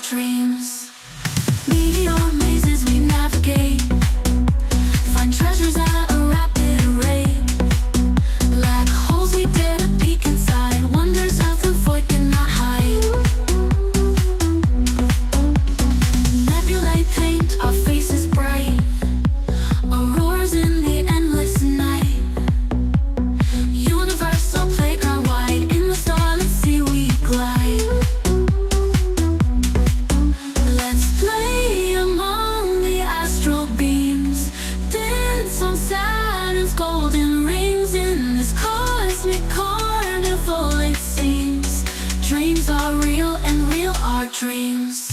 dreams. Meteor mazes we navigate, find treasures at a rapid rate. Black holes we dare to peek inside, wonders of the void cannot hide. Nebulae paint our faces bright, auroras in the endless night. Universal playground wide, in the starlit sea we glide. Let's play among the astral beams, dance on Saturn's golden rings. In this cosmic carnival it seems, dreams are real and real are dreams.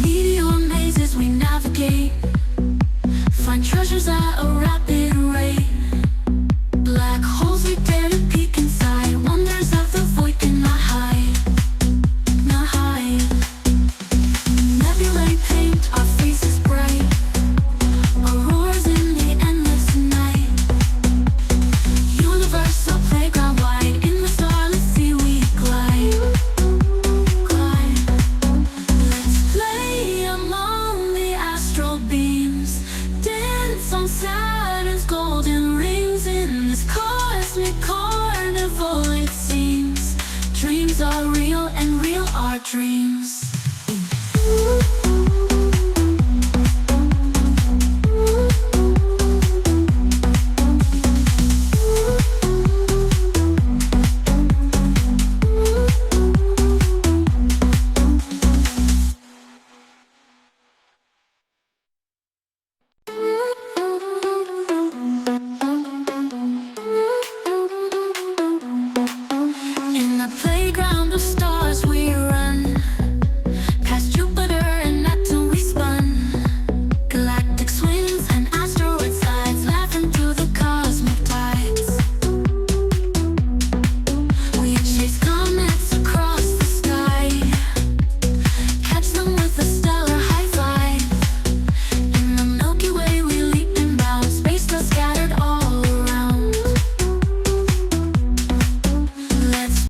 Meteor mazes we navigate, find treasures at a rapid rate. Black holes we dare to peek inside, wonders of the void cannot hide, not hide. Nebulae paint our faces bright, auroras in the endless night. Universal playground wide, in the starlit sea we glide, glide. Let's play among the astral beams, dance on Saturn's golden rings. In this cosmic carnival it seems, dreams are real and real are dreams.